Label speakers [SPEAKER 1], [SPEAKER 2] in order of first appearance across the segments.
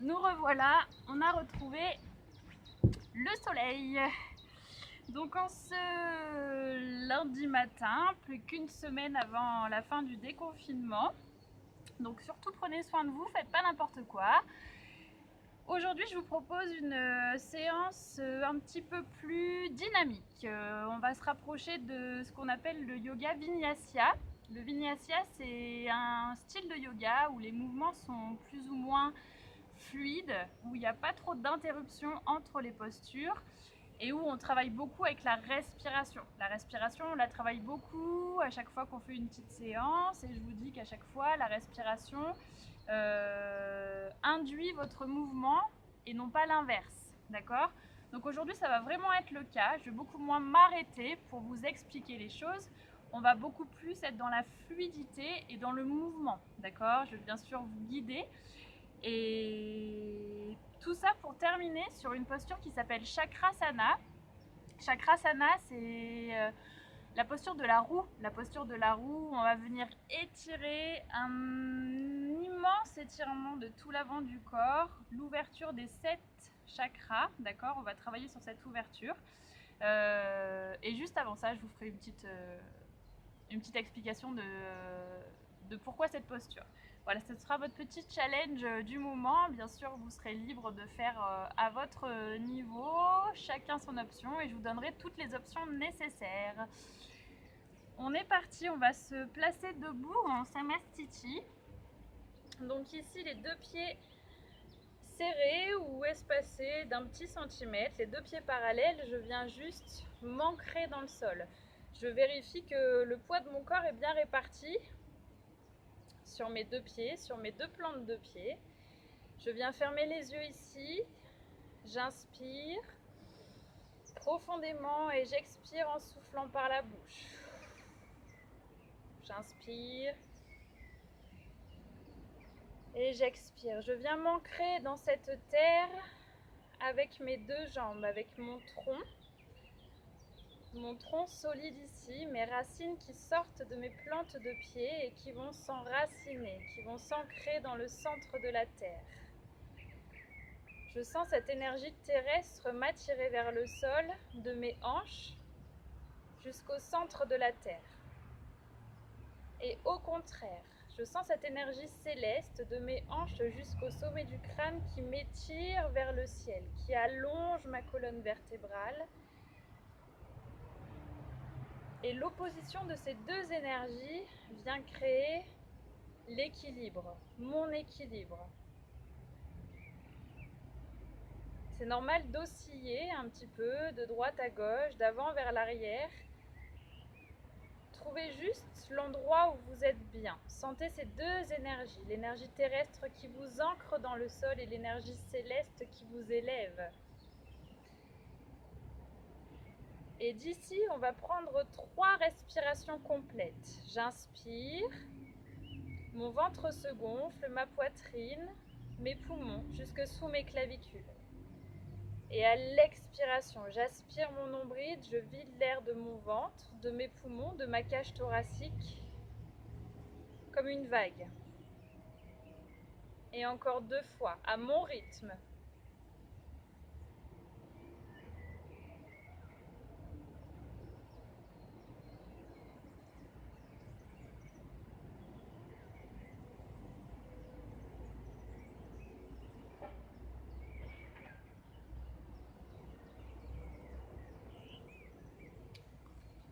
[SPEAKER 1] Nous revoilà, on a retrouvé le soleil. Donc en ce lundi matin, plus qu'une semaine avant la fin du déconfinement. Donc surtout prenez soin de vous, faites pas n'importe quoi. Aujourd'hui je vous propose une séance un petit peu plus dynamique. On va se rapprocher de ce qu'on appelle le yoga vinyasa. Le vinyasa, c'est un style de yoga où les mouvements sont plus ou moins fluides, où il n'y a pas trop d'interruptions entre les postures et où on travaille beaucoup avec la respiration. La respiration, on la travaille beaucoup à chaque fois qu'on fait une petite séance, et je vous dis qu'à chaque fois, la respiration induit votre mouvement et non pas l'inverse, d'accord? Donc aujourd'hui, ça va vraiment être le cas. Je vais beaucoup moins m'arrêter pour vous expliquer les choses. On va beaucoup plus être dans la fluidité et dans le mouvement, d'accord? Je vais bien sûr vous guider. Et tout ça pour terminer sur une posture qui s'appelle Chakrasana. Chakrasana, c'est la posture de la roue. La posture de la roue, on va venir étirer un immense étirement de tout l'avant du corps, l'ouverture des 7 chakras, d'accord? On va travailler sur cette ouverture. Et juste avant ça, je vous ferai une petite explication de pourquoi cette posture. Voilà, ce sera votre petit challenge du moment. Bien sûr, vous serez libre de faire à votre niveau, chacun son option, et je vous donnerai toutes les options nécessaires. On est parti, on va se placer debout en Samastiti. Donc ici, les deux pieds serrés ou espacés d'un petit centimètre, les deux pieds parallèles, je viens juste m'ancrer dans le sol. Je vérifie que le poids de mon corps est bien réparti sur mes deux pieds, sur mes deux plantes de pied. Je viens fermer les yeux ici, j'inspire profondément et j'expire en soufflant par la bouche. J'inspire et j'expire. Je viens m'ancrer dans cette terre avec mes deux jambes, avec mon tronc solide ici, mes racines qui sortent de mes plantes de pied et qui vont s'enraciner, qui vont s'ancrer dans le centre de la terre. Je sens cette énergie terrestre m'attirer vers le sol, de mes hanches jusqu'au centre de la terre. Et au contraire, je sens cette énergie céleste de mes hanches jusqu'au sommet du crâne qui m'étire vers le ciel, qui allonge ma colonne vertébrale. Et l'opposition de ces deux énergies vient créer l'équilibre, mon équilibre. C'est normal d'osciller un petit peu de droite à gauche, d'avant vers l'arrière. Trouvez juste l'endroit où vous êtes bien. Sentez ces deux énergies, l'énergie terrestre qui vous ancre dans le sol et l'énergie céleste qui vous élève. Et d'ici, on va prendre 3 respirations complètes. J'inspire, mon ventre se gonfle, ma poitrine, mes poumons jusque sous mes clavicules. Et à l'expiration, j'aspire mon nombril, je vide l'air de mon ventre, de mes poumons, de ma cage thoracique, comme une vague. Et encore 2 fois, à mon rythme.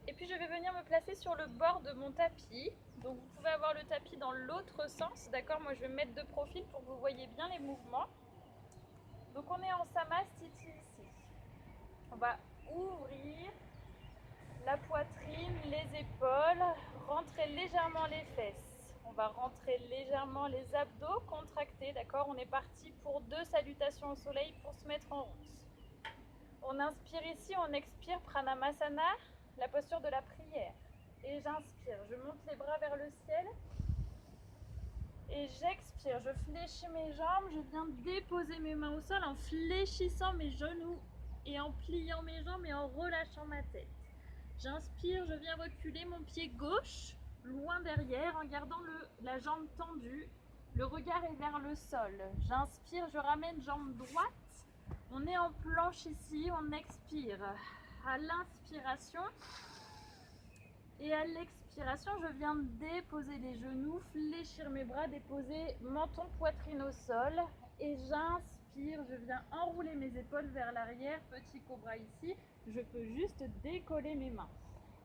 [SPEAKER 1] Et puis je vais venir me placer sur le bord de mon tapis. Donc vous pouvez avoir le tapis dans l'autre sens, d'accord? Moi je vais me mettre de profil pour que vous voyez bien les mouvements. Donc on est en Samastiti ici. On va ouvrir la poitrine, les épaules, rentrer légèrement les fesses. On va rentrer légèrement les abdos contractés, d'accord? On est parti pour 2 salutations au soleil pour se mettre en route. On inspire ici, on expire Pranamasana, la posture de la prière. Et j'inspire, je monte les bras vers le ciel. Et j'expire, je fléchis mes jambes, je viens déposer mes mains au sol en fléchissant mes genoux et en pliant mes jambes et en relâchant ma tête. J'inspire, je viens reculer mon pied gauche, loin derrière, en gardant la jambe tendue, Le regard est vers le sol. J'inspire, je ramène jambe droite. On est en planche ici, on expire. À l'inspiration et à l'expiration, je viens déposer les genoux, fléchir mes bras, déposer menton, poitrine au sol. Et j'inspire, je viens enrouler mes épaules vers l'arrière, petit cobra ici. Je peux juste décoller mes mains.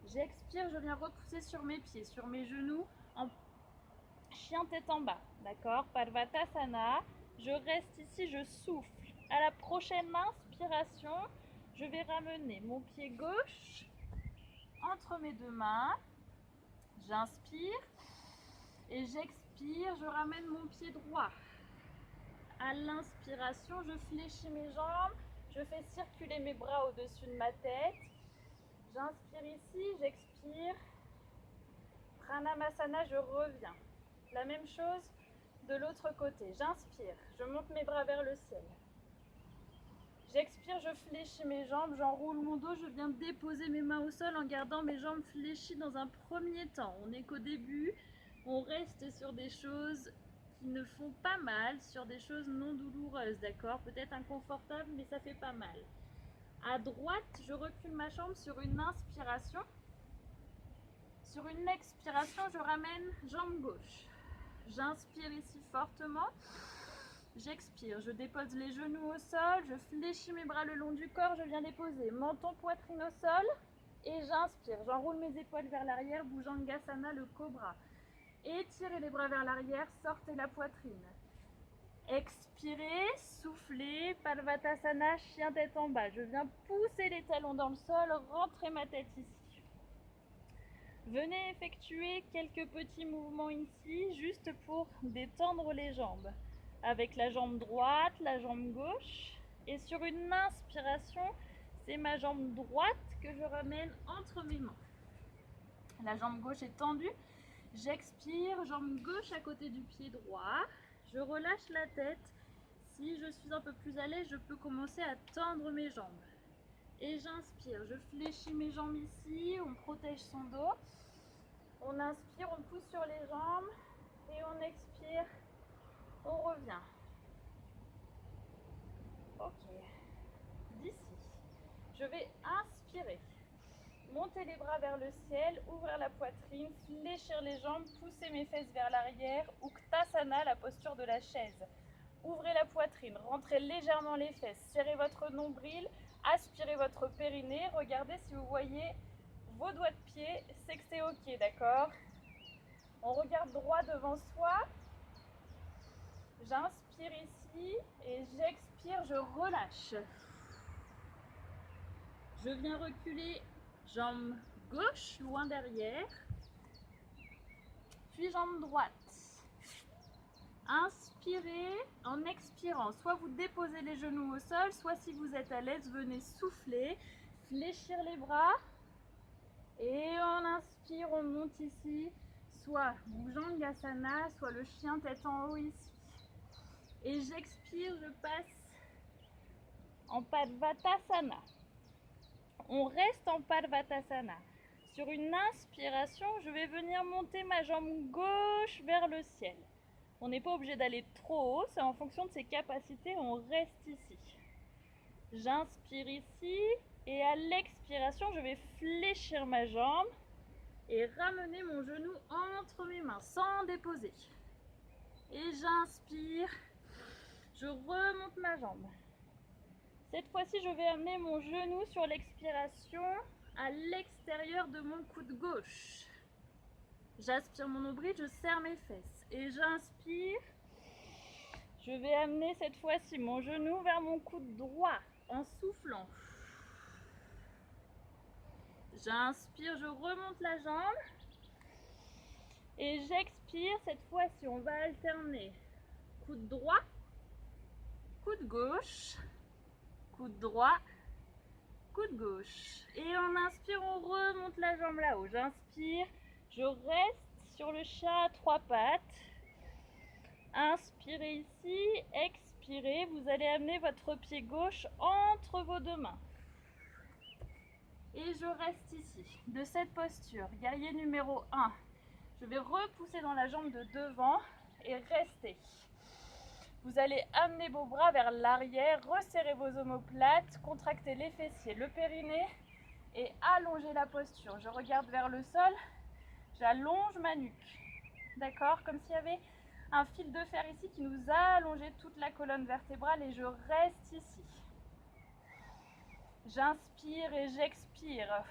[SPEAKER 1] J'expire, je viens repousser sur mes pieds, sur mes genoux, en chien tête en bas, d'accord? Parvatasana, je reste ici, je souffle. À la prochaine inspiration, je vais ramener mon pied gauche entre mes deux mains. J'inspire et j'expire, je ramène mon pied droit. À l'inspiration, je fléchis mes jambes, je fais circuler mes bras au-dessus de ma tête. J'inspire ici, j'expire. Pranamasana, je reviens. La même chose de l'autre côté. J'inspire, je monte mes bras vers le ciel. J'expire, je fléchis mes jambes, j'enroule mon dos, je viens déposer mes mains au sol en gardant mes jambes fléchies dans un premier temps. On n'est qu'au début, on reste sur des choses qui ne font pas mal, sur des choses non douloureuses, d'accord? Peut-être inconfortable, mais ça fait pas mal. À droite, je recule ma jambe sur une inspiration. Sur une expiration, je ramène jambe gauche. J'inspire ici fortement. J'expire, je dépose les genoux au sol, je fléchis mes bras le long du corps, je viens déposer menton, poitrine au sol et j'inspire. J'enroule mes épaules vers l'arrière, Bhujangasana, le cobra. Étirez les bras vers l'arrière, sortez la poitrine. Expirez, soufflez, Parvatasana, chien tête en bas. Je viens pousser les talons dans le sol, rentrer ma tête ici. Venez effectuer quelques petits mouvements ici, juste pour détendre les jambes. Avec la jambe droite, la jambe gauche. Et sur une inspiration, c'est ma jambe droite que je ramène entre mes mains. La jambe gauche est tendue. J'expire, jambe gauche à côté du pied droit. Je relâche la tête. Si je suis un peu plus à l'aise, je peux commencer à tendre mes jambes. Et j'inspire, je fléchis mes jambes ici, on protège son dos. On inspire, on pousse sur les jambes et on expire, on revient. Ok. D'ici, je vais inspirer. Monter les bras vers le ciel, ouvrir la poitrine, fléchir les jambes, pousser mes fesses vers l'arrière. Uttanasana, la posture de la chaise. Ouvrez la poitrine, rentrez légèrement les fesses, serrez votre nombril, aspirez votre périnée. Regardez si vous voyez vos doigts de pied, c'est que c'est ok, d'accord? On regarde droit devant soi. J'inspire ici et j'expire, je relâche. Je viens reculer, jambe gauche, loin derrière. Puis jambe droite. Inspirez en expirant. Soit vous déposez les genoux au sol, soit si vous êtes à l'aise, venez souffler, fléchir les bras. Et on inspire, on monte ici, soit Bhujangasana, soit le chien tête en haut ici. Et j'expire, je passe en Parvatasana. On reste en Parvatasana. Sur une inspiration, je vais venir monter ma jambe gauche vers le ciel. On n'est pas obligé d'aller trop haut, c'est en fonction de ses capacités, on reste ici. J'inspire ici et à l'expiration, je vais fléchir ma jambe et ramener mon genou entre mes mains sans déposer. Et j'inspire, je remonte ma jambe. Cette fois-ci, je vais amener mon genou sur l'expiration à l'extérieur de mon coude gauche. J'aspire mon nombril, je serre mes fesses et j'inspire. Je vais amener cette fois-ci mon genou vers mon coude droit en soufflant. J'inspire, je remonte la jambe et j'expire. Cette fois-ci, on va alterner coude droit, coude gauche, coude droit, coude gauche. Et on inspire, on remonte la jambe là-haut. J'inspire, je reste sur le chien à trois pattes. Inspirez ici, expirez. Vous allez amener votre pied gauche entre vos deux mains. Et je reste ici, de cette posture. Guerrier numéro 1. Je vais repousser dans la jambe de devant et restez. Vous allez amener vos bras vers l'arrière, resserrer vos omoplates, contracter les fessiers, le périnée et allonger la posture. Je regarde vers le sol, j'allonge ma nuque. D'accord? Comme s'il y avait un fil de fer ici qui nous a allongé toute la colonne vertébrale et je reste ici. J'inspire et j'expire.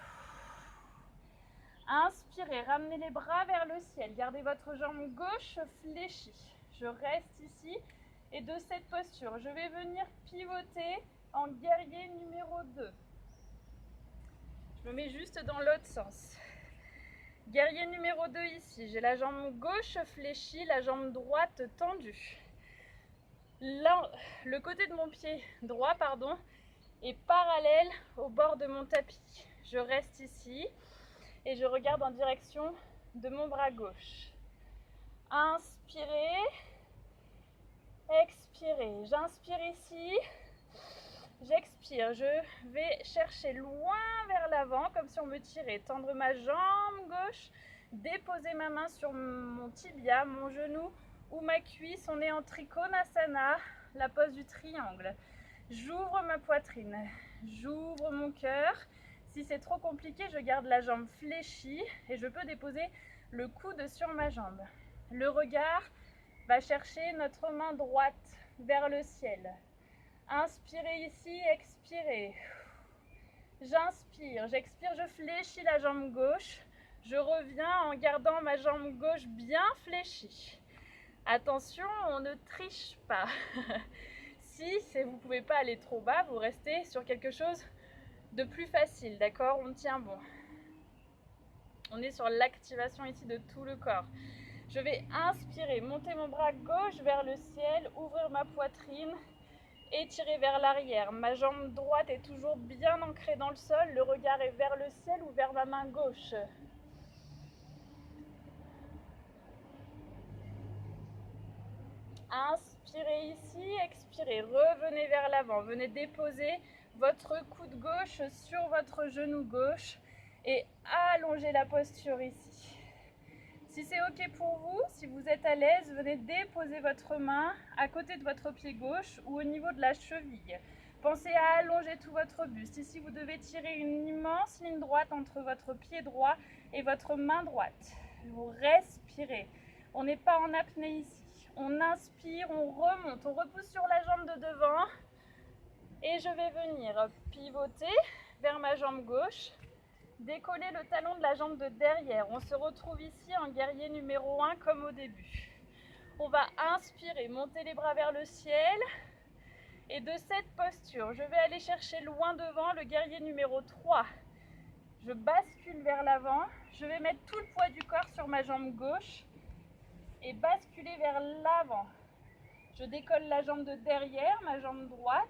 [SPEAKER 1] Inspirez, ramenez les bras vers le ciel. Gardez votre jambe gauche fléchie. Je reste ici et de cette posture, je vais venir pivoter en guerrier numéro 2. Je me mets juste dans l'autre sens. Guerrier numéro 2 ici. J'ai la jambe gauche fléchie, la jambe droite tendue. Là, le côté de mon pied droit, est parallèle au bord de mon tapis. Je reste ici et je regarde en direction de mon bras gauche. Inspirez, expirez. J'inspire ici, j'expire. Je vais chercher loin vers l'avant comme si on me tirait. Tendre ma jambe gauche, déposer ma main sur mon tibia, mon genou ou ma cuisse. On est en Trikonasana, la pose du triangle. J'ouvre ma poitrine, j'ouvre mon cœur. Si c'est trop compliqué, je garde la jambe fléchie et je peux déposer le coude sur ma jambe. Le regard va chercher notre main droite vers le ciel. Inspirez ici, expirez. J'inspire, j'expire, je fléchis la jambe gauche. Je reviens en gardant ma jambe gauche bien fléchie. Attention, on ne triche pas. Si vous ne pouvez pas aller trop bas, vous restez sur quelque chose de plus facile, d'accord? On tient bon. On est sur l'activation ici de tout le corps. Je vais inspirer, monter mon bras gauche vers le ciel, ouvrir ma poitrine, étirer vers l'arrière. Ma jambe droite est toujours bien ancrée dans le sol, le regard est vers le ciel ou vers ma main gauche. Inspirez ici, expirez, revenez vers l'avant, venez déposer votre coude gauche sur votre genou gauche et allongez la posture ici. Si c'est ok pour vous, si vous êtes à l'aise, venez déposer votre main à côté de votre pied gauche ou au niveau de la cheville. Pensez à allonger tout votre buste. Ici, vous devez tirer une immense ligne droite entre votre pied droit et votre main droite. Vous respirez. On n'est pas en apnée ici. On inspire, on remonte, on repousse sur la jambe de devant et je vais venir pivoter vers ma jambe gauche, décoller le talon de la jambe de derrière. On se retrouve ici en guerrier numéro 1 comme au début. On va inspirer, monter les bras vers le ciel et de cette posture, je vais aller chercher loin devant le guerrier numéro 3. Je bascule vers l'avant, je vais mettre tout le poids du corps sur ma jambe gauche et basculer vers l'avant. Je décolle la jambe de derrière, ma jambe droite,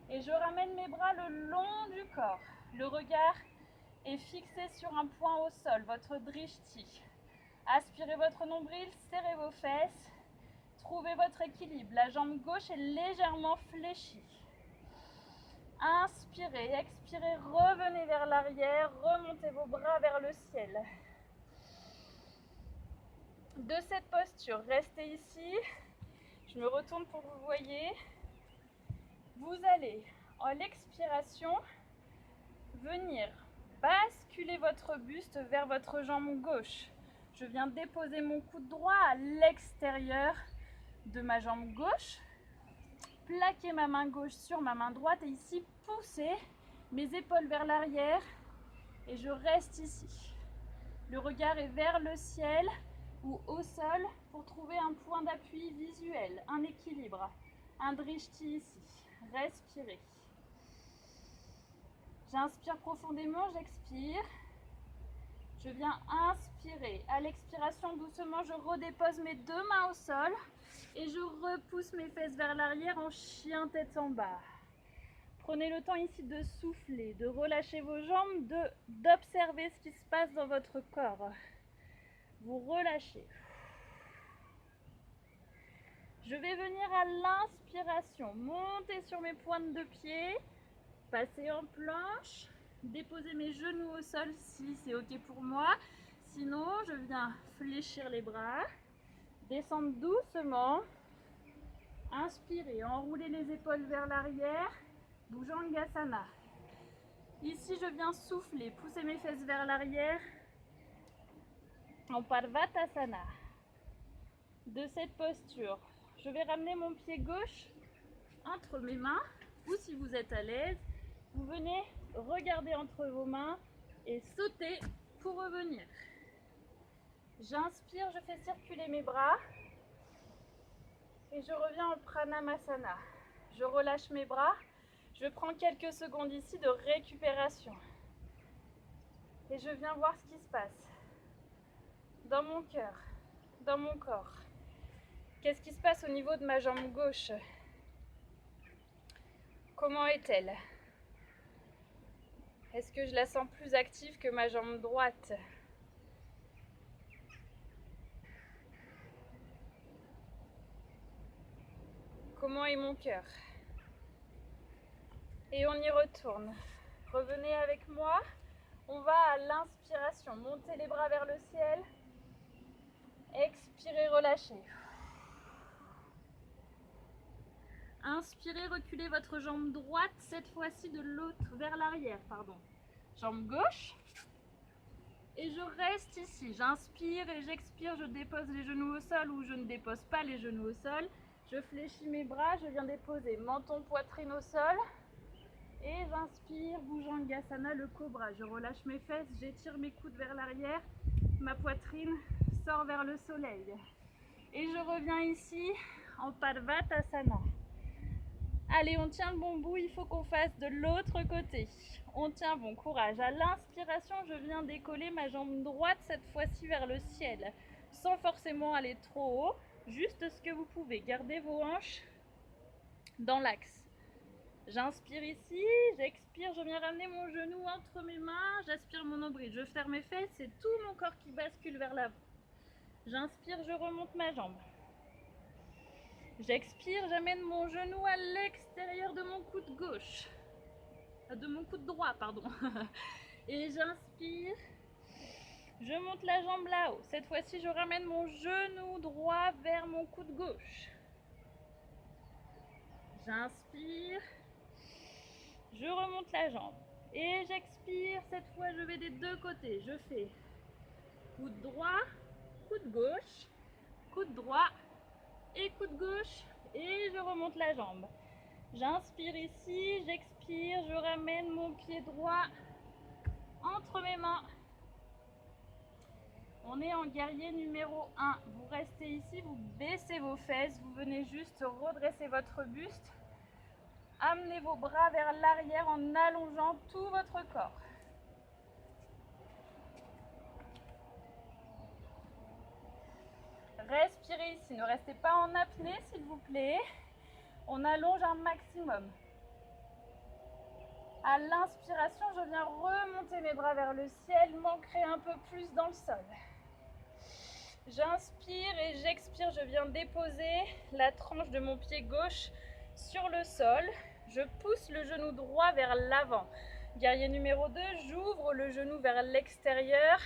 [SPEAKER 1] et je ramène mes bras le long du corps. Le regard est fixé sur un point au sol, votre drishti. Aspirez votre nombril, serrez vos fesses, trouvez votre équilibre. La jambe gauche est légèrement fléchie. Inspirez, expirez, revenez vers l'arrière, remontez vos bras vers le ciel. De cette posture, restez ici. Je me retourne pour que vous voyez. Vous allez, en l'expiration, venir basculer votre buste vers votre jambe gauche. Je viens déposer mon coude droit à l'extérieur de ma jambe gauche. Plaquer ma main gauche sur ma main droite et ici pousser mes épaules vers l'arrière et je reste ici. Le regard est vers le ciel ou au sol pour trouver un point d'appui visuel, un équilibre, un drishti ici. Respirez. J'inspire profondément, j'expire. Je viens inspirer. À l'expiration, doucement, je redépose mes deux mains au sol et je repousse mes fesses vers l'arrière en chien tête en bas. Prenez le temps ici de souffler, de relâcher vos jambes, d'observer ce qui se passe dans votre corps. Vous relâchez. Je vais venir à l'inspiration, monter sur mes pointes de pied, passer en planche, déposer mes genoux au sol si c'est ok pour moi. Sinon, je viens fléchir les bras, Descendre doucement. Inspirez, enroulez les épaules vers l'arrière. Bhujangasana. Ici, je viens souffler, pousser mes fesses vers l'arrière en Parvatasana. De cette posture, je vais ramener mon pied gauche entre mes mains, ou si vous êtes à l'aise, vous venez regarder entre vos mains et sauter pour revenir. J'inspire, je fais circuler mes bras et je reviens en Pranamasana. Je relâche mes bras, je prends quelques secondes ici de récupération et je viens voir ce qui se passe dans mon cœur, dans mon corps. Qu'est-ce qui se passe au niveau de ma jambe gauche? Comment est-elle? Est-ce que je la sens plus active que ma jambe droite? Comment est mon cœur? Et on y retourne. Revenez avec moi. On va à l'inspiration. Montez les bras vers le ciel. Expirez, relâchez. Inspirez, reculez votre jambe droite, cette fois-ci de l'autre vers l'arrière, pardon. Jambe gauche. Et je reste ici. J'inspire et j'expire, je dépose les genoux au sol ou je ne dépose pas les genoux au sol. Je fléchis mes bras, je viens déposer menton, poitrine au sol. Et j'inspire, Bhujangasana, le cobra. Je relâche mes fesses, j'étire mes coudes vers l'arrière. Ma poitrine sort vers le soleil. Et je reviens ici en Parvatasana. Allez, on tient le bon bout, il faut qu'on fasse de l'autre côté. On tient, bon courage. À l'inspiration, je viens décoller ma jambe droite, cette fois-ci vers le ciel, sans forcément aller trop haut, juste ce que vous pouvez. Gardez vos hanches dans l'axe. J'inspire ici, j'expire, je viens ramener mon genou entre mes mains, j'aspire mon nombril, je ferme mes fesses, c'est tout mon corps qui bascule vers l'avant. J'inspire, je remonte ma jambe. J'expire, j'amène mon genou à l'extérieur de mon coude gauche. De mon coude droit, pardon. Et j'inspire. Je monte la jambe là-haut. Cette fois-ci, je ramène mon genou droit vers mon coude gauche. J'inspire. Je remonte la jambe. Et j'expire. Cette fois, je vais des deux côtés. Je fais coude droit, coude gauche, coude droit et coude gauche. Et je remonte la jambe. J'inspire ici, j'expire, je ramène mon pied droit entre mes mains. On est en guerrier numéro 1. Vous restez ici, vous baissez vos fesses, vous venez juste redresser votre buste. Amenez vos bras vers l'arrière en allongeant tout votre corps. Respirez ici, ne restez pas en apnée s'il vous plaît. On allonge un maximum. À l'inspiration, je viens remonter mes bras vers le ciel, m'ancrer un peu plus dans le sol. J'inspire et j'expire, je viens déposer la tranche de mon pied gauche sur le sol. Je pousse le genou droit vers l'avant. Guerrier numéro 2, j'ouvre le genou vers l'extérieur.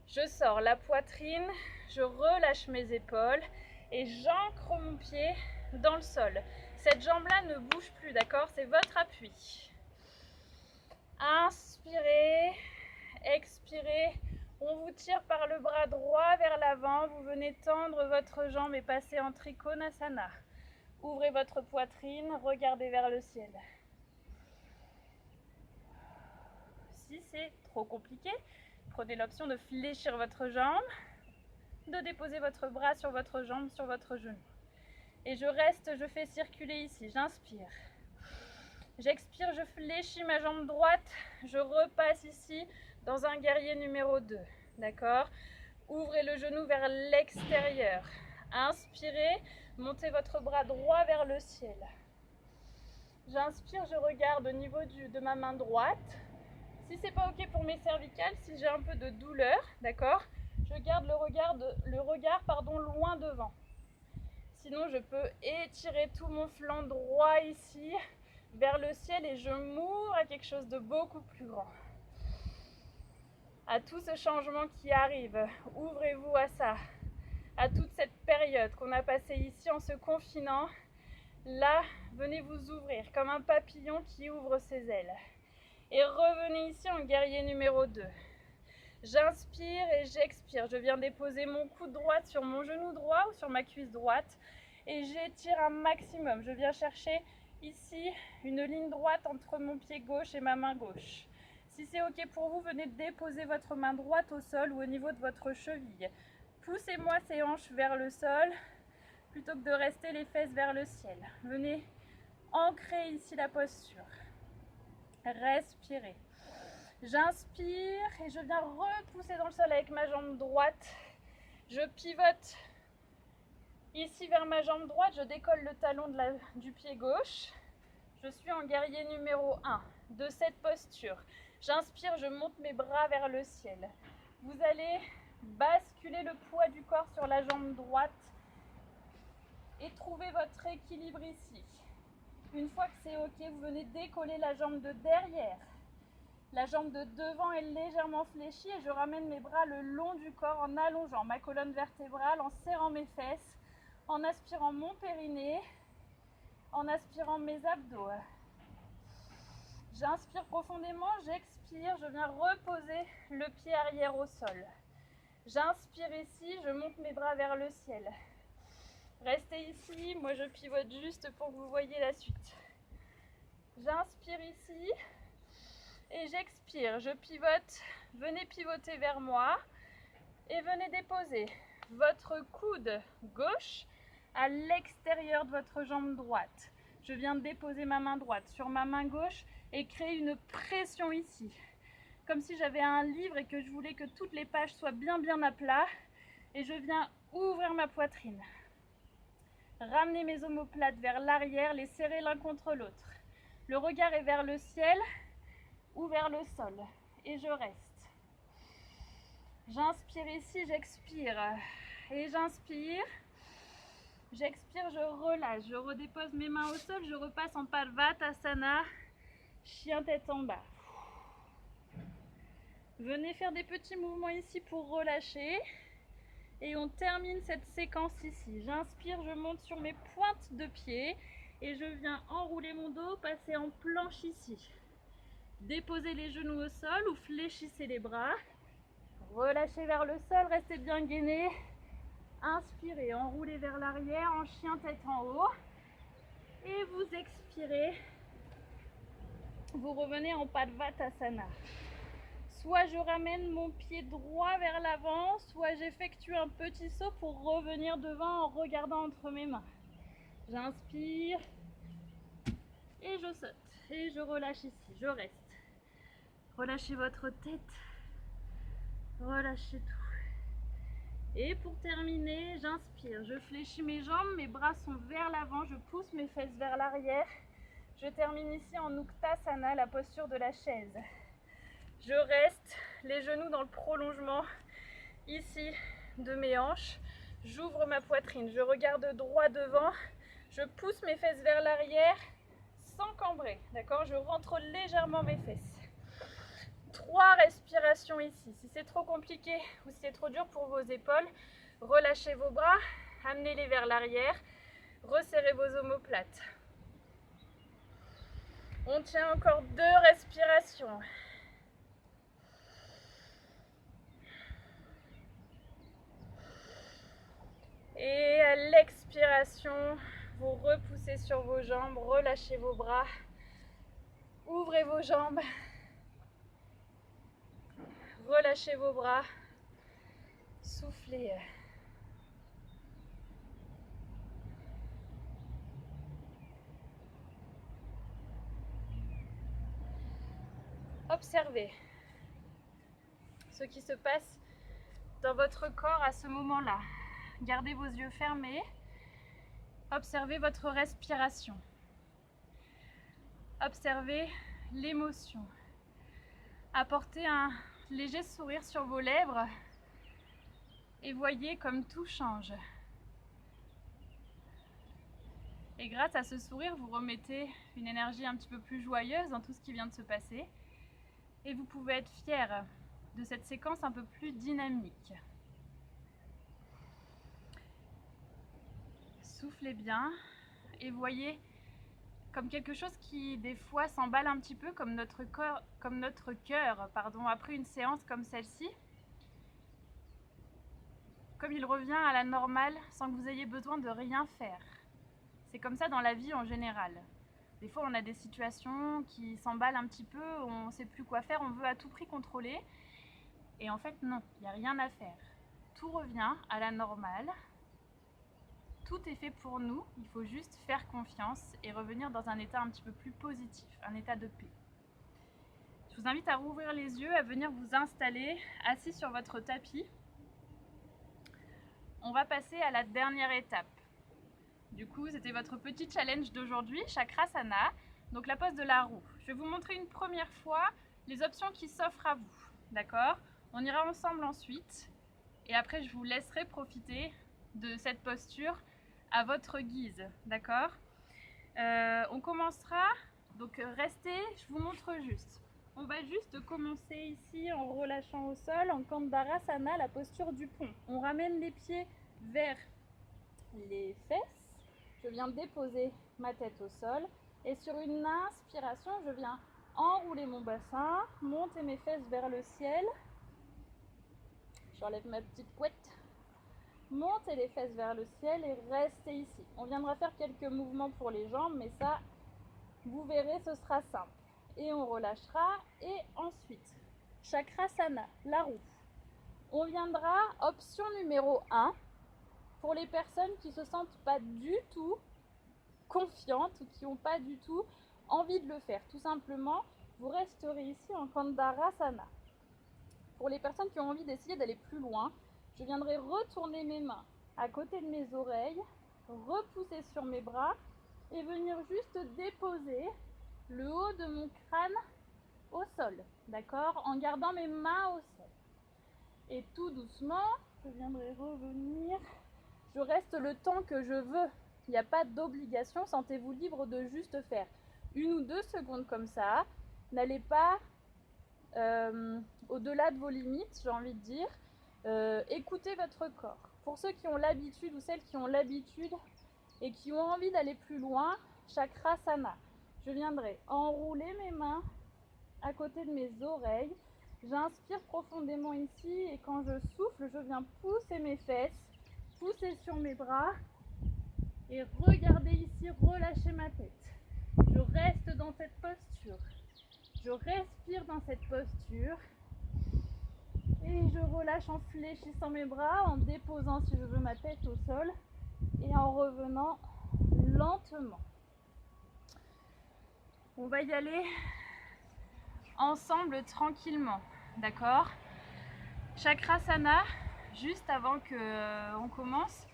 [SPEAKER 1] Je sors la poitrine, je relâche mes épaules et j'ancre mon pied dans le sol. Cette jambe-là ne bouge plus, d'accord? C'est votre appui. Inspirez, expirez. On vous tire par le bras droit vers l'avant. Vous venez tendre votre jambe et passer en Trikonasana. Ouvrez votre poitrine, regardez vers le ciel. Si c'est trop compliqué, prenez l'option de fléchir votre jambe, de déposer votre bras sur votre jambe, sur votre genou. Et je reste, je fais circuler ici, j'inspire. J'expire, je fléchis ma jambe droite, je repasse ici dans un guerrier numéro 2. D'accord? Ouvrez le genou vers l'extérieur. Inspirez, montez votre bras droit vers le ciel. J'inspire, je regarde au niveau de ma main droite. Si c'est pas ok pour mes cervicales, si j'ai un peu de douleur, d'accord, je garde le regard loin devant. Sinon, je peux étirer tout mon flanc droit ici vers le ciel et je m'ouvre à quelque chose de beaucoup plus grand. À tout ce changement qui arrive, ouvrez-vous à ça. à toute cette période qu'on a passée ici en se confinant. Là, venez vous ouvrir comme un papillon qui ouvre ses ailes. Et revenez ici en guerrier numéro 2. J'inspire et j'expire. Je viens déposer mon coude droit sur mon genou droit ou sur ma cuisse droite et j'étire un maximum. Je viens chercher ici une ligne droite entre mon pied gauche et ma main gauche. Si c'est ok pour vous, venez déposer votre main droite au sol ou au niveau de votre cheville. Poussez-moi ces hanches vers le sol plutôt que de rester les fesses vers le ciel. Venez ancrer ici la posture. Respirez. J'inspire et je viens repousser dans le sol avec ma jambe droite. Je pivote ici vers ma jambe droite. Je décolle le talon du pied gauche. Je suis en guerrier numéro 1 de cette posture. J'inspire, je monte mes bras vers le ciel. Vous allez basculer le poids du corps sur la jambe droite et trouver votre équilibre ici. Une fois que c'est ok, vous venez décoller la jambe de derrière. La jambe de devant est légèrement fléchie et je ramène mes bras le long du corps en allongeant ma colonne vertébrale, en serrant mes fesses, en aspirant mon périnée, en aspirant mes abdos. J'inspire profondément, j'expire, je viens reposer le pied arrière au sol. J'inspire ici, je monte mes bras vers le ciel. Restez ici, moi je pivote juste pour que vous voyez la suite. J'inspire ici et j'expire, je pivote, venez pivoter vers moi et venez déposer votre coude gauche à l'extérieur de votre jambe droite. Je viens de déposer ma main droite sur ma main gauche et créer une pression ici. Comme si j'avais un livre et que je voulais que toutes les pages soient bien à plat. Et je viens ouvrir ma poitrine. Ramener mes omoplates vers l'arrière, les serrer l'un contre l'autre. Le regard est vers le ciel ou vers le sol. Et je reste. J'inspire ici, j'expire. Et j'inspire. J'expire, je relâche. Je redépose mes mains au sol. Je repasse en Padvatasana. Chien tête en bas. Venez faire des petits mouvements ici pour relâcher. Et on termine cette séquence ici. J'inspire, je monte sur mes pointes de pied. Et je viens enrouler mon dos, passer en planche ici. Déposez les genoux au sol ou fléchissez les bras. Relâchez vers le sol, restez bien gainé. Inspirez, enroulez vers l'arrière en chien tête en haut. Et vous expirez. Vous revenez en Padvatasana. Soit je ramène mon pied droit vers l'avant, soit j'effectue un petit saut pour revenir devant en regardant entre mes mains. J'inspire et je saute. Et je relâche ici, je reste. Relâchez votre tête. Relâchez tout. Et pour terminer, j'inspire. Je fléchis mes jambes, mes bras sont vers l'avant, je pousse mes fesses vers l'arrière. Je termine ici en Uttanasana, la posture de la chaise. Je reste les genoux dans le prolongement ici de mes hanches. J'ouvre ma poitrine, je regarde droit devant. Je pousse mes fesses vers l'arrière sans cambrer. D'accord? Je rentre légèrement mes fesses. 3 respirations ici. Si c'est trop compliqué ou si c'est trop dur pour vos épaules, relâchez vos bras, amenez-les vers l'arrière, resserrez vos omoplates. On tient encore 2 respirations. Et à l'expiration, vous repoussez sur vos jambes, relâchez vos bras, ouvrez vos jambes, relâchez vos bras, soufflez. Observez ce qui se passe dans votre corps à ce moment-là. Gardez vos yeux fermés. Observez votre respiration. Observez l'émotion. Apportez un léger sourire sur vos lèvres et voyez comme tout change. Et grâce à ce sourire, vous remettez une énergie un petit peu plus joyeuse dans tout ce qui vient de se passer. Et vous pouvez être fier de cette séquence un peu plus dynamique. soufflez bien et voyez comme quelque chose qui des fois s'emballe un petit peu, comme notre cœur, après une séance comme celle-ci. Comme il revient à la normale sans que vous ayez besoin de rien faire. C'est comme ça dans la vie en général. Des fois on a des situations qui s'emballent un petit peu, on ne sait plus quoi faire, on veut à tout prix contrôler. Et en fait non, il n'y a rien à faire. Tout revient à la normale. Tout est fait pour nous, il faut juste faire confiance et revenir dans un état un petit peu plus positif, un état de paix. Je vous invite à rouvrir les yeux, à venir vous installer assis sur votre tapis. On va passer à la dernière étape. Du coup, c'était votre petit challenge d'aujourd'hui, Chakrasana, donc la pose de la roue. Je vais vous montrer une première fois les options qui s'offrent à vous, d'accord? On ira ensemble ensuite et après je vous laisserai profiter de cette posture à votre guise, d'accord? On commencera, donc restez, je vous montre juste. On va juste commencer ici en relâchant au sol, en Kandharasana, la posture du pont. On ramène les pieds vers les fesses. Je viens déposer ma tête au sol et sur une inspiration, je viens enrouler mon bassin, monter mes fesses vers le ciel. J'enlève ma petite couette. Montez les fesses vers le ciel et restez ici. On viendra faire quelques mouvements pour les jambes, mais ça, vous verrez, ce sera simple. Et on relâchera. Et ensuite, Chakrasana, la roue. On viendra, option numéro 1, pour les personnes qui ne se sentent pas du tout confiantes ou qui n'ont pas du tout envie de le faire. Tout simplement, vous resterez ici en Kandharasana. Pour les personnes qui ont envie d'essayer d'aller plus loin, je viendrai retourner mes mains à côté de mes oreilles, repousser sur mes bras et venir juste déposer le haut de mon crâne au sol, d'accord? En gardant mes mains au sol. Et tout doucement, je viendrai revenir. Je reste le temps que je veux. Il n'y a pas d'obligation, sentez-vous libre de juste faire 1 ou 2 secondes comme ça. N'allez pas au-delà de vos limites, j'ai envie de dire. Écoutez votre corps. Pour ceux qui ont l'habitude ou celles qui ont l'habitude et qui ont envie d'aller plus loin, Chakrasana. Je viendrai enrouler mes mains à côté de mes oreilles. J'inspire profondément ici et quand je souffle, je viens pousser mes fesses, pousser sur mes bras et regardez ici, relâcher ma tête. Je reste dans cette posture. Je respire dans cette posture. Et je relâche en fléchissant mes bras, en déposant si je veux ma tête au sol et en revenant lentement. On va y aller ensemble tranquillement, d'accord? Chakrasana, juste avant qu'on commence,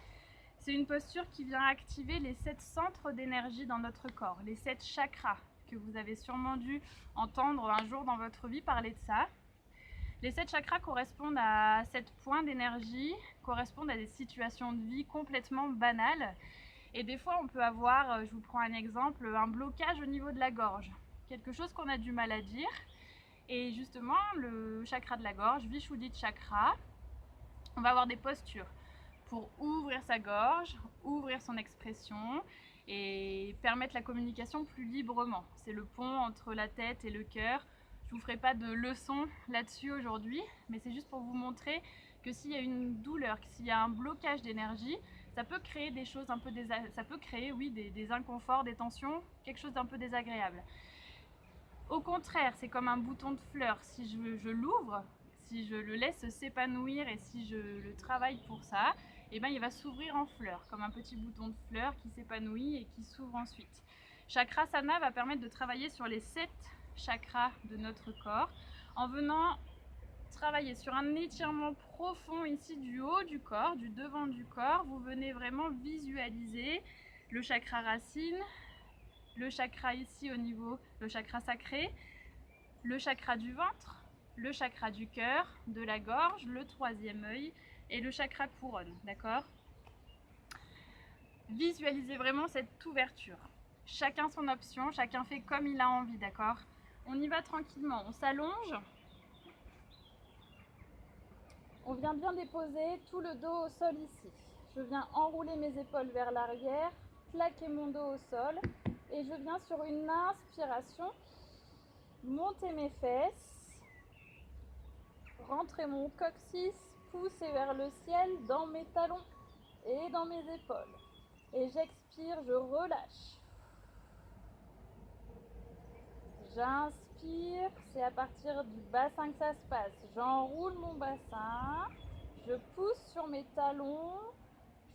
[SPEAKER 1] c'est une posture qui vient activer les 7 centres d'énergie dans notre corps, les 7 chakras que vous avez sûrement dû entendre un jour dans votre vie parler de ça. Les 7 chakras correspondent à 7 points d'énergie, correspondent à des situations de vie complètement banales. Et des fois, on peut avoir, je vous prends un exemple, un blocage au niveau de la gorge. Quelque chose qu'on a du mal à dire. Et justement, le chakra de la gorge, Vishuddhi Chakra, on va avoir des postures pour ouvrir sa gorge, ouvrir son expression et permettre la communication plus librement. C'est le pont entre la tête et le cœur. Je ne vous ferai pas de leçon là-dessus aujourd'hui, mais c'est juste pour vous montrer que s'il y a une douleur, s'il y a un blocage d'énergie, ça peut créer des choses un peu ça peut créer des inconforts, des tensions, quelque chose d'un peu désagréable. Au contraire, c'est comme un bouton de fleur. Si je l'ouvre, si je le laisse s'épanouir et si je le travaille pour ça, eh ben, il va s'ouvrir en fleur, comme un petit bouton de fleur qui s'épanouit et qui s'ouvre ensuite. Chakrasana va permettre de travailler sur les 7 chakras de notre corps en venant travailler sur un étirement profond ici du haut du corps, du devant du corps. Vous venez vraiment visualiser le chakra racine, le chakra ici au niveau, le chakra sacré, le chakra du ventre, le chakra du cœur, de la gorge, le 3e œil et le chakra couronne, d'accord? Visualisez vraiment cette ouverture. Chacun son option, chacun fait comme il a envie, d'accord? On y va tranquillement, on s'allonge. On vient bien déposer tout le dos au sol ici. je viens enrouler mes épaules vers l'arrière, plaquer mon dos au sol et je viens sur une inspiration monter mes fesses, rentrer mon coccyx, pousser vers le ciel dans mes talons et dans mes épaules. Et j'expire, je relâche. J'inspire, c'est à partir du bassin que ça se passe. J'enroule mon bassin, je pousse sur mes talons,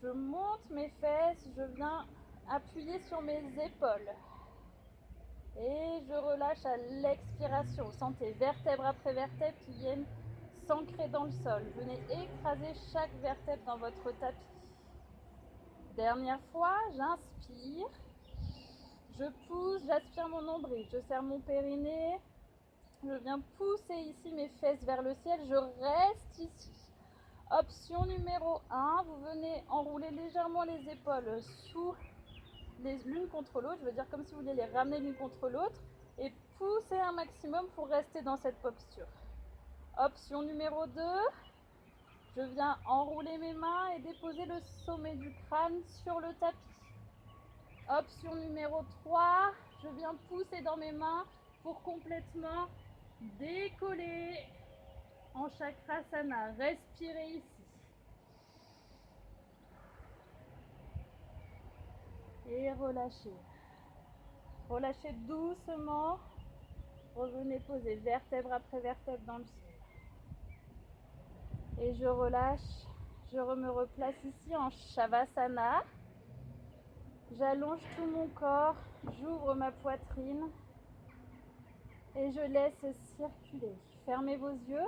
[SPEAKER 1] je monte mes fesses, je viens appuyer sur mes épaules. Et je relâche à l'expiration. Sentez vertèbre après vertèbre qui viennent s'ancrer dans le sol. Venez écraser chaque vertèbre dans votre tapis. Dernière fois, j'inspire. Je pousse, j'aspire mon nombril, je serre mon périnée. Je viens pousser ici mes fesses vers le ciel. Je reste ici. Option numéro 1, vous venez enrouler légèrement les épaules sous l'une contre l'autre, je veux dire comme si vous vouliez les ramener l'une contre l'autre et pousser un maximum pour rester dans cette posture. Option numéro 2, je viens enrouler mes mains et déposer le sommet du crâne sur le tapis. Option numéro 3, je viens pousser dans mes mains pour complètement décoller en chakrasana. Respirez ici. Et relâchez. Relâchez doucement. Revenez poser vertèbre après vertèbre dans le sol. Et je relâche. Je me replace ici en Shavasana. J'allonge tout mon corps. J'ouvre ma poitrine. Et je laisse circuler. Fermez vos yeux.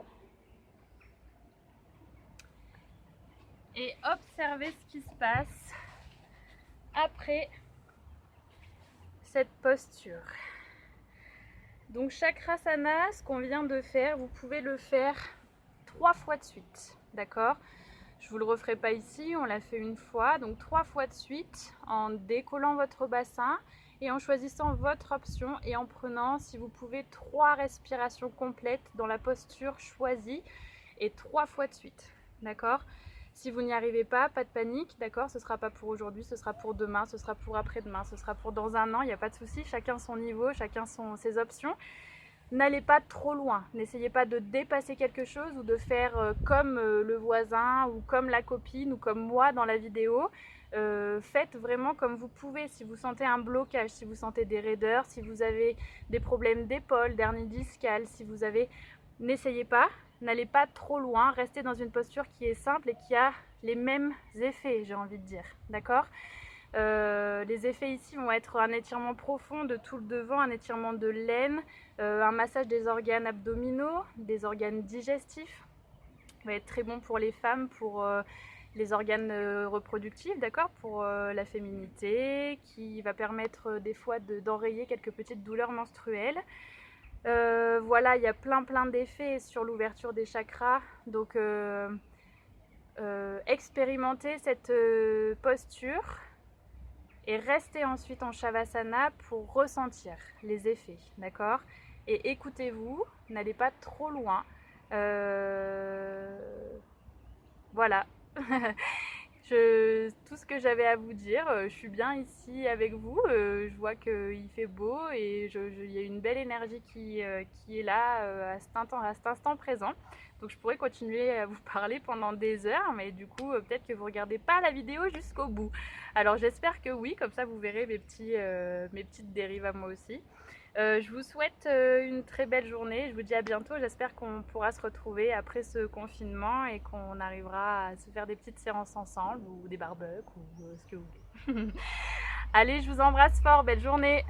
[SPEAKER 1] Et observez ce qui se passe après cette posture. Donc chakrasana, ce qu'on vient de faire, vous pouvez le faire 3 fois de suite, d'accord? Je vous le referai pas ici, on l'a fait une fois, donc 3 fois de suite en décollant votre bassin et en choisissant votre option et en prenant, si vous pouvez, 3 respirations complètes dans la posture choisie et 3 fois de suite, d'accord? Si vous n'y arrivez pas, pas de panique, d'accord? Ce ne sera pas pour aujourd'hui, ce sera pour demain, ce sera pour après-demain, ce sera pour dans un an, il n'y a pas de souci, chacun son niveau, chacun ses options. N'allez pas trop loin, n'essayez pas de dépasser quelque chose ou de faire comme le voisin ou comme la copine ou comme moi dans la vidéo. Faites vraiment comme vous pouvez. Si vous sentez un blocage, si vous sentez des raideurs, si vous avez des problèmes d'épaule, d'hernie discale, si vous avez... N'essayez pas. N'allez pas trop loin, restez dans une posture qui est simple et qui a les mêmes effets, j'ai envie de dire, d'accord? Les effets ici vont être un étirement profond de tout le devant, un étirement de l'aine, un massage des organes abdominaux, des organes digestifs. Ça va être très bon pour les femmes, pour les organes reproductifs, d'accord? Pour la féminité, qui va permettre des fois d'enrayer quelques petites douleurs menstruelles. Voilà, il y a plein d'effets sur l'ouverture des chakras, donc expérimentez cette posture et restez ensuite en Shavasana pour ressentir les effets, d'accord? Et écoutez-vous, n'allez pas trop loin, voilà. Tout ce que j'avais à vous dire, je suis bien ici avec vous, je vois qu'il fait beau et il y a une belle énergie qui est là à cet instant présent. Donc je pourrais continuer à vous parler pendant des heures, mais du coup peut-être que vous ne regardez pas la vidéo jusqu'au bout. Alors j'espère que oui, comme ça vous verrez mes petites dérives à moi aussi. Je vous souhaite une très belle journée, je vous dis à bientôt, j'espère qu'on pourra se retrouver après ce confinement et qu'on arrivera à se faire des petites séances ensemble ou des barbecues ou ce que vous voulez. Allez, je vous embrasse fort, belle journée!